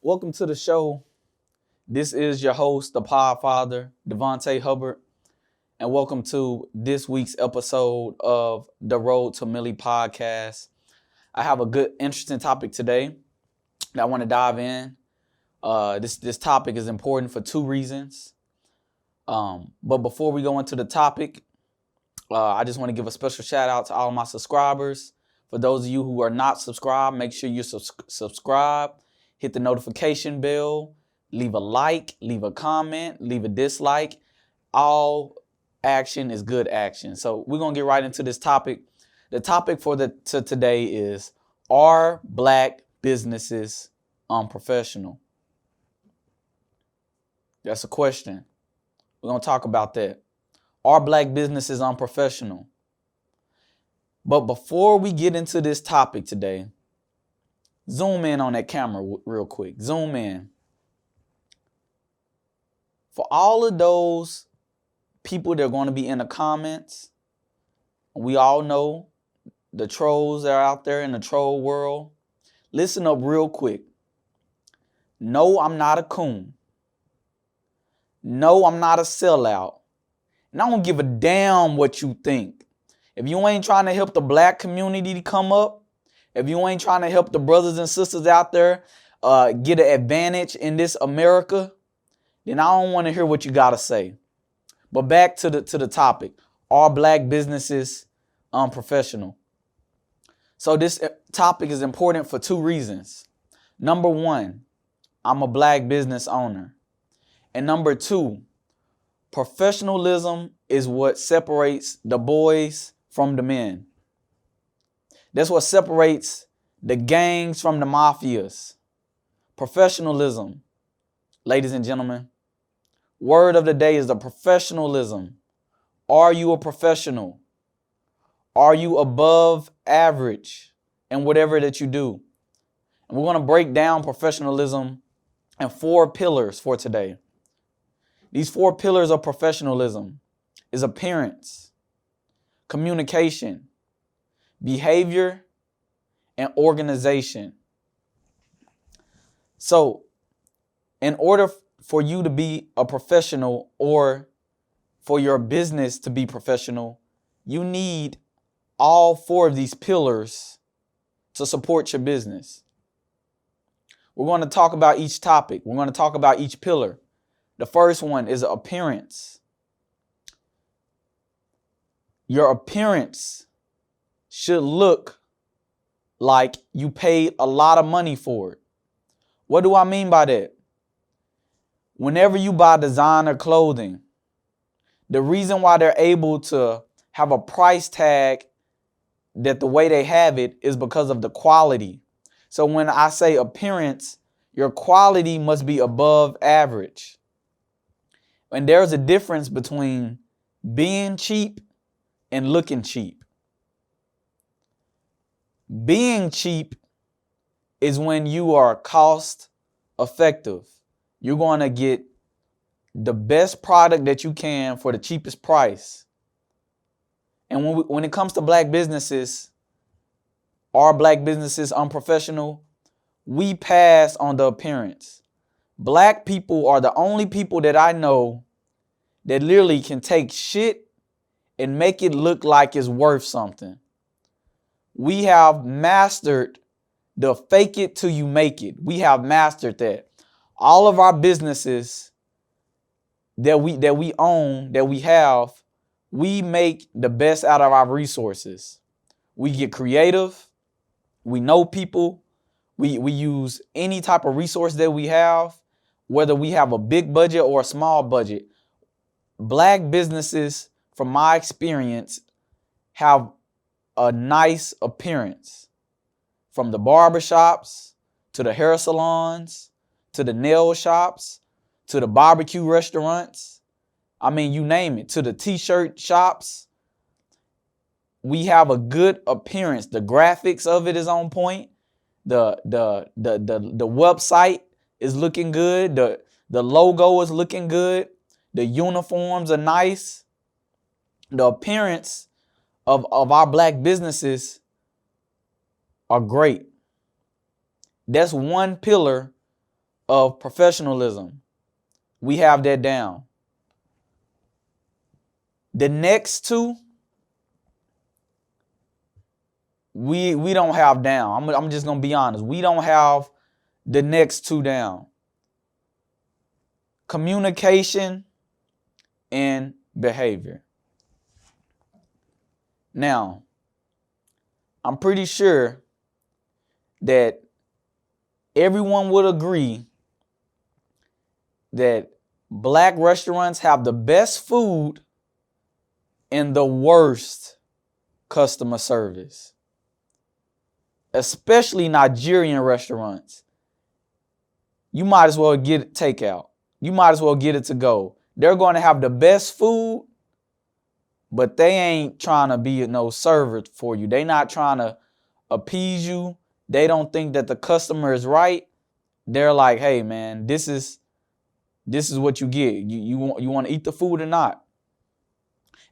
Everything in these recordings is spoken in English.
Welcome to the show. This is your host, the Podfather, Devontae Hubbard, and welcome to this week's episode of the Road to Millie podcast. I have a good, interesting topic today that I want to dive in. This topic is important for two reasons. But before we go into the topic, I just want to give a special shout out to all my subscribers. For those of you who are not subscribed, make sure you subscribe, hit the notification bell, leave a like, leave a comment, leave a dislike. All action is good action. So we're going to get right into this topic. The topic for today is, are black businesses unprofessional? That's a question. We're going to talk about that. Are black businesses unprofessional? But before we get into this topic today, zoom in on that camera real quick. Zoom in. For all of those people that are going to be in the comments, we all know the trolls that are out there in the troll world. Listen up real quick. No, I'm not a coon. No, I'm not a sellout. And I don't give a damn what you think. If you ain't trying to help the black community to come up, if you ain't trying to help the brothers and sisters out there get an advantage in this America, then I don't want to hear what you got to say. But back to the topic. Are black businesses unprofessional? So this topic is important for two reasons. Number one, I'm a black business owner. And number two, professionalism is what separates the boys from the men. That's what separates the gangs from the mafias. Professionalism, ladies and gentlemen. Word of the day is the professionalism. Are you a professional? Are you above average in whatever that you do? And we're going to break down professionalism in 4 pillars for today. These 4 pillars of professionalism is appearance, communication, behavior, and organization. So, in order for you to be a professional or for your business to be professional, you need all 4 of these pillars to support your business. We're going to talk about each topic. We're going to talk about each pillar. The first one is appearance. Your appearance should look like you paid a lot of money for it. What do I mean by that? Whenever you buy designer clothing, the reason why they're able to have a price tag that the way they have it is because of the quality. So when I say appearance, your quality must be above average. And there's a difference between being cheap and looking cheap. Being cheap is when you are cost effective. You're going to get the best product that you can for the cheapest price. And when it comes to black businesses, are black businesses unprofessional? We pass on the appearance. Black people are the only people that I know that literally can take shit and make it look like it's worth something. We have mastered the fake it till you make it. We have mastered that. All of our businesses that we own, that we have, we make the best out of our resources. We get creative. We know people. We use any type of resource that we have, whether we have a big budget or a small budget. Black businesses, from my experience, have a nice appearance. From the barbershops, to the hair salons, to the nail shops, to the barbecue restaurants. I mean, you name it, to the t-shirt shops. We have a good appearance. The graphics of it is on point. The website is looking good. The logo is looking good. The uniforms are nice. The appearance of our black businesses are great. That's one pillar of professionalism. We have that down. The next two, we don't have down. I'm just going to be honest. We don't have the next two down. Communication and behavior. Now, I'm pretty sure that everyone would agree that black restaurants have the best food and the worst customer service, especially Nigerian restaurants. You might as well get it takeout. You might as well get it to go. They're going to have the best food, but they ain't trying to be no server for you. They not trying to appease you. They don't think that the customer is right. They're like, hey man, this is what you get. You want to eat the food or not?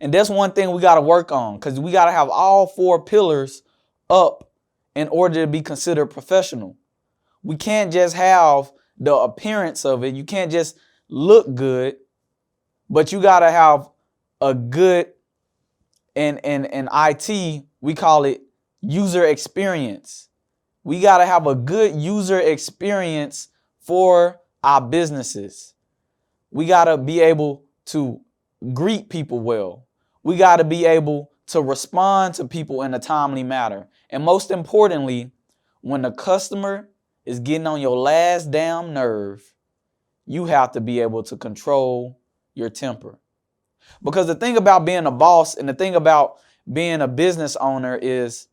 And that's one thing we got to work on, because we got to have all four pillars up in order to be considered professional. We can't just have the appearance of it. You can't just look good, but you got to have a good, in IT, we call it user experience. We got to have a good user experience for our businesses. We got to be able to greet people well. We got to be able to respond to people in a timely manner. And most importantly, when the customer is getting on your last damn nerve, you have to be able to control your temper. Because the thing about being a boss and the thing about being a business owner is,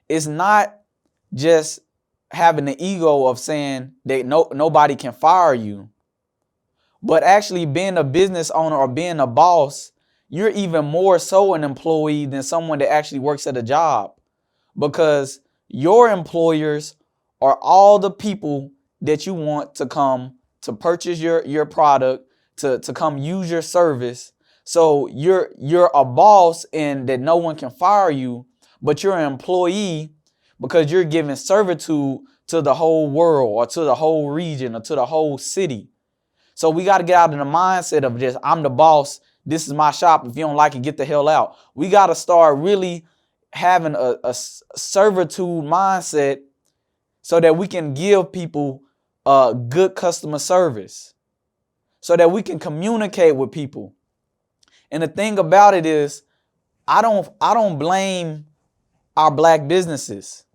it's not just having the ego of saying that nobody can fire you, but actually being a business owner or being a boss, you're even more so an employee than someone that actually works at a job, because your employers are all the people that you want to come to purchase your product, to come use your service. So you're a boss and that no one can fire you, but you're an employee because you're giving servitude to the whole world or to the whole region or to the whole city. So we got to get out of the mindset of just, I'm the boss, this is my shop, if you don't like it, get the hell out. We got to start really having a servitude mindset so that we can give people good customer service, so that we can communicate with people. And the thing about it is, I don't blame our black businesses,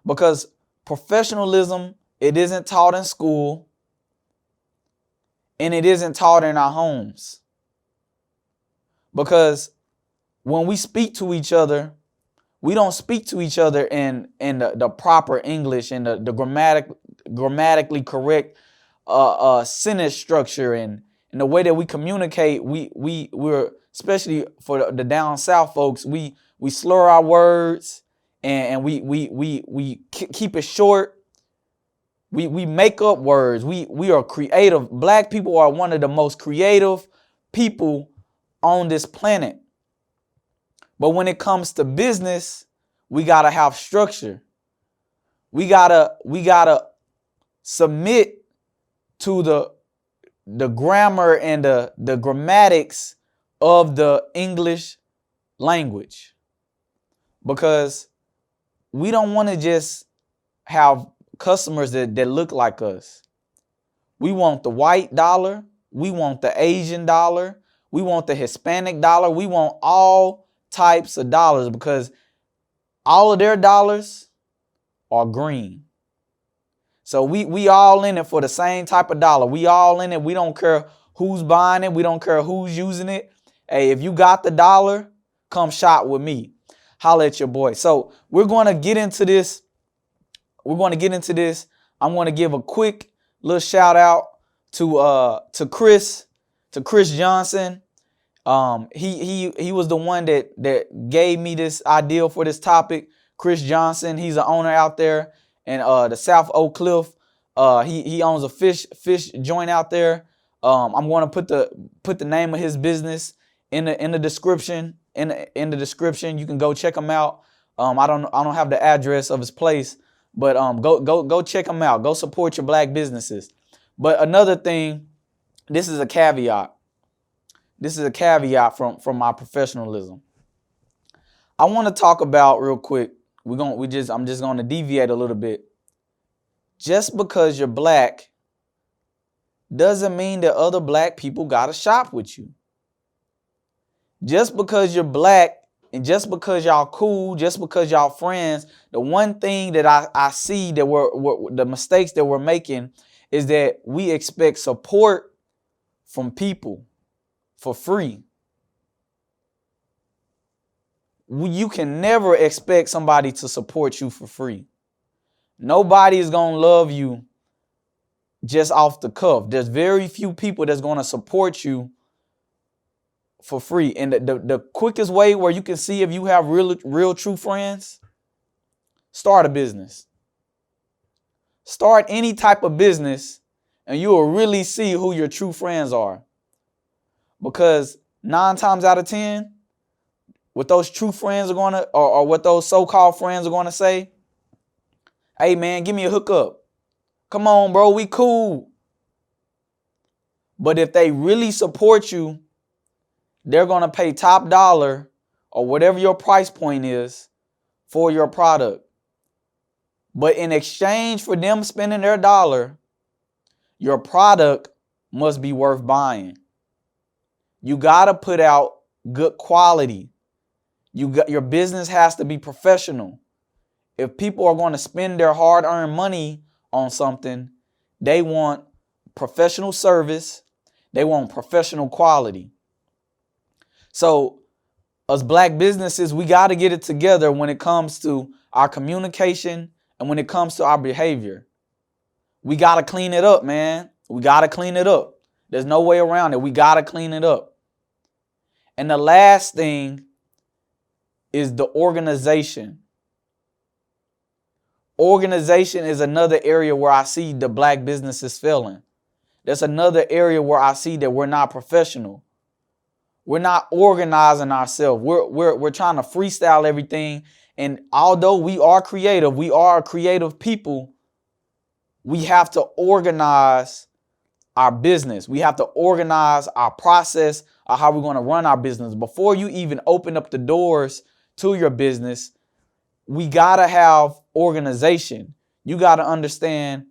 because professionalism, it isn't taught in school and it isn't taught in our homes. Because when we speak to each other, we don't speak to each other in the proper English and the grammatically correct sentence structure, and the way that we communicate. We're, especially for the down south folks, we slur our words, and we keep it short. We make up words. We are creative. Black people are one of the most creative people on this planet. But when it comes to business, we gotta have structure. We gotta submit to the grammar and the grammatics of the English language, because we don't want to just have customers that look like us. We want the white dollar. We want the Asian dollar. We want the Hispanic dollar. We want all types of dollars, because all of their dollars are green. So we all in it for the same type of dollar. We all in it. We don't care who's buying it. We don't care who's using it. Hey, if you got the dollar, come shop with me. Holla at your boy. So we're going to get into this. I'm going to give a quick little shout out to Chris Johnson. He was the one that gave me this idea for this topic. Chris Johnson, he's an owner out there in the South Oak Cliff. He owns a fish joint out there. I'm going to put the name of his business in the description. In the description, you can go check him out. I don't have the address of his place, But go check them out. Go support your black businesses. But another thing, this is a caveat. This is a caveat from my professionalism. I want to talk about real quick. I'm just going to deviate a little bit. Just because you're black doesn't mean that other black people gotta shop with you. Just because you're black and just because y'all cool, just because y'all friends, the one thing that I see that we're the mistakes that we're making is that we expect support from people for free. You can never expect somebody to support you for free. Nobody is going to love you just off the cuff. There's very few people that's going to support you for free. And the quickest way where you can see if you have real true friends, start a business. Start any type of business and you will really see who your true friends are. Because 9 times out of 10, what those true friends are going to, or what those so-called friends are going to say, hey man, give me a hookup. Come on, bro, we cool. But if they really support you, they're going to pay top dollar or whatever your price point is for your product. But in exchange for them spending their dollar, your product must be worth buying. You got to put out good quality. Your business has to be professional. If people are going to spend their hard-earned money on something, they want professional service. They want professional quality. So as black businesses, we got to get it together when it comes to our communication and when it comes to our behavior. We got to clean it up, man. We got to clean it up. There's no way around it. We got to clean it up. And the last thing is the organization. Organization is another area where I see the black businesses failing. That's another area where I see that we're not professional. We're not organizing ourselves. We're trying to freestyle everything. And although we are a creative people, we have to organize our business. We have to organize our process of how we're going to run our business. Before you even open up the doors to your business, we got to have organization. You got to understand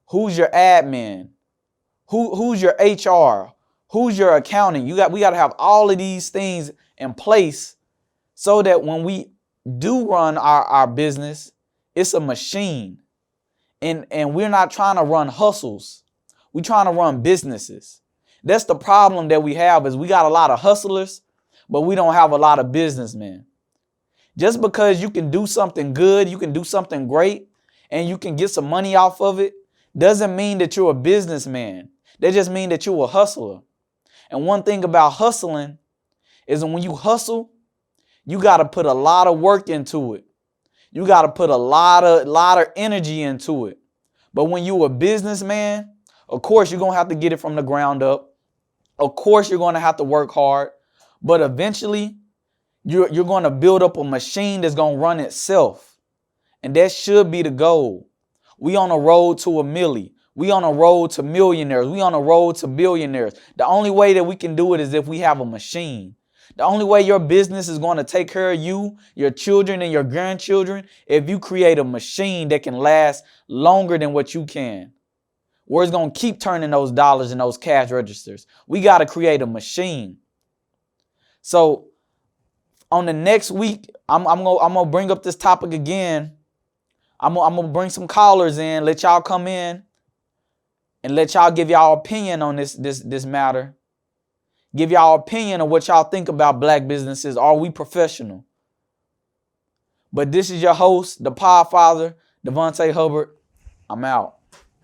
who's your admin, who's your HR, who's your accounting. We got to have all of these things in place so that when we do run our business, it's a machine. And we're not trying to run hustles. We're trying to run businesses. That's the problem that we have is we got a lot of hustlers, but we don't have a lot of businessmen. Just because you can do something good, you can do something great, and you can get some money off of it, doesn't mean that you're a businessman. That just means that you're a hustler. And one thing about hustling is that when you hustle, you got to put a lot of work into it. You got to put a lot of energy into it. But when you're a businessman, of course, you're going to have to get it from the ground up. Of course, you're going to have to work hard. But eventually, you're going to build up a machine that's going to run itself. And that should be the goal. We on a road to a milli. We on a road to millionaires. We on a road to billionaires. The only way that we can do it is if we have a machine. The only way your business is going to take care of you, your children, and your grandchildren, if you create a machine that can last longer than what you can. Where it's going to keep turning those dollars in those cash registers. We got to create a machine. So on the next week, I'm gonna bring up this topic again. I'm gonna bring some callers in, let y'all come in, and let y'all give y'all opinion on this matter. Give y'all opinion on what y'all think about black businesses. Are we professional? But this is your host, the Podfather, Devontae Hubbard. I'm out.